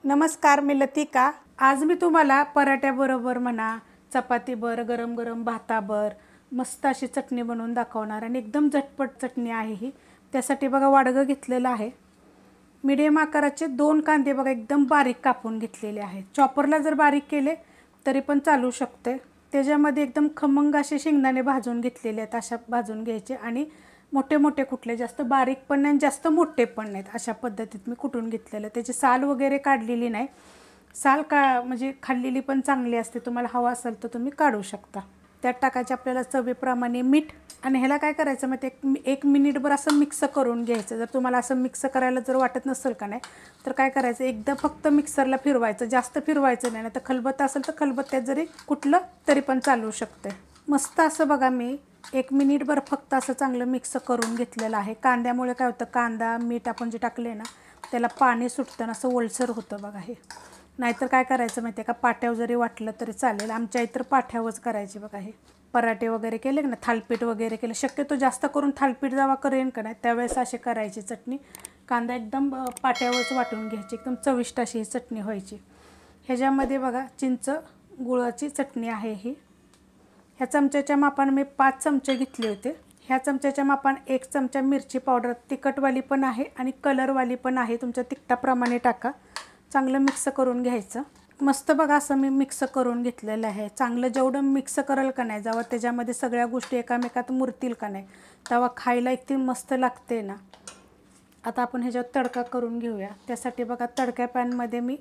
नमस्कार, मी लतिका। आज मी तुम्हाला पराठ्याबरोबर म्हणा, चपातीबरोबर, गरम गरम भाताबरोबर मस्त अशी चटणी बनवून दाखवणार आणि एकदम झटपट चटणी आहे ही। त्यासाठी बघा वाडगं घेतलेलं आहे। मीडियम आकाराचे 2 कांदे बघा एकदम बारीक कापून घेतलेले आहेत। चॉपरला जर बारीक केले तरी पण चालू शकते। त्याच्यामध्ये एकदम खमंग असे शेंगदाणे भाजून घेतलेले आहेत, अशा भाजून घ्यायचे आणि मोठे मोठे कुटले, जास्त बारीक पण नाही जास्त मोठे पण नाहीत, अशा पद्धतीत मी कुटून घेतलेलं। त्याची साल वगैरे काढलेली नाही, साल म्हणजे खाल्लेली पण चांगली असते, तुम्हाला हवा असेल तर तुम्ही काढू शकता। त्यात टाकायचे आपल्याला चवीप्रमाणे मीठ आणि ह्याला काय करायचं मग एक मिनिटभर असं मिक्स करून घ्यायचं। जर तुम्हाला असं मिक्स करायला जर वाटत नसेल का नाही तर काय करायचं, एकदा फक्त मिक्सरला फिरवायचं, जास्त फिरवायचं नाही, तर खलबत्ता असेल तर खलबत्त्यात जरी कुटलं तरी पण चालू शकते। मस्त असं बघा मी 1 मिनिटभर फक्त असं चांगलं मिक्स करून घेतलेलं आहे। कांद्यामुळे काय होतं, कांदा मीठ आपण जे टाकले ना त्याला पाणी सुटतं, असं ओलसर होतं बघा हे। नाहीतर काय करायचं माहिती आहे का, पाट्यावर जरी वाटलं तरी चालेल, आमच्या इतर पाट्यावरच करायचे बघा हे। पराठे वगैरे केले ना, थालपीठ वगैरे केलं, शक्यतो जास्त करून थालपीठ जेव्हा करेन का नाही त्यावेळेस असे करायची चटणी। कांदा एकदम पाट्यावरच वाटून घ्यायची, एकदम चविष्ट अशी ही चटणी व्हायची। ह्याच्यामध्ये बघा चिंच गुळाची चटणी आहे ही। ह्या चमच्याच्या मापाने मी 5 चमचे घेतले होते। ह्या चमच्याच्या मापाने 1 चमचा मिरची पावडर, तिखटवाली पण आहे आणि कलरवाली पण आहे, तुमच्या तिखटाप्रमाणे टाका। चांगलं मिक्स करून घ्यायचं। मस्त बघा असं मी मिक्स करून घेतलेलं आहे। चांगलं जेवढं मिक्स कराल का नाही, जेव्हा त्याच्यामध्ये सगळ्या गोष्टी एकामेकात मुरतील का नाही, तेव्हा खायला इतकी मस्त लागते ना। आता आपण ह्याच्यावर तडका करून घेऊया। त्यासाठी बघा तडक्या पॅनमध्ये मी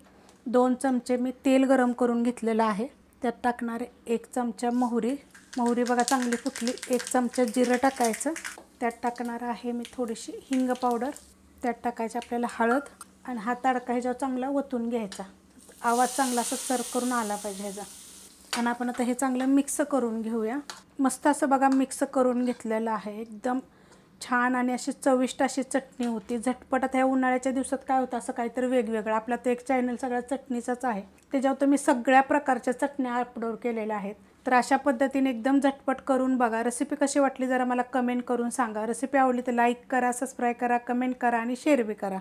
2 चमचे मी तेल गरम करून घेतलेलं आहे। त्यात टाकणारे 1 चमचा मोहरी बघा चांगली फुटली। 1 चमचा जिरं टाकायचं। त्यात टाकणार आहे मी थोडीशी हिंग पावडर। त्यात टाकायचं आपल्याला हळद आणि हा तडका ह्याच्यावर चांगला ओतून घ्यायचा। आवाज चांगला असं सर्व करून आला पाहिजे ह्याचा। आणि आपण आता हे चांगलं मिक्स करून घेऊया। मस्त असं बघा मिक्स करून घेतलेलं आहे, एकदम छान आणि अशी चविष्ट अशी चटणी होती। झटपट आता ह्या उन्हाळ्याच्या दिवसात काय होतं, असं काहीतरी वेगवेगळं, आपला तो एक चॅनल सगळ्या चटणीचाच आहे, त्याच्यावर तुम्ही सगळ्या प्रकारच्या चटण्या अपलोड केलेल्या आहेत। तर अशा पद्धतीने एकदम झटपट करून बघा। रेसिपी कशी वाटली जरा मला कमेंट करून सांगा। रेसिपी आवडली तर लाईक करा, सबस्क्राईब करा, कमेंट करा आणि शेअर बी करा।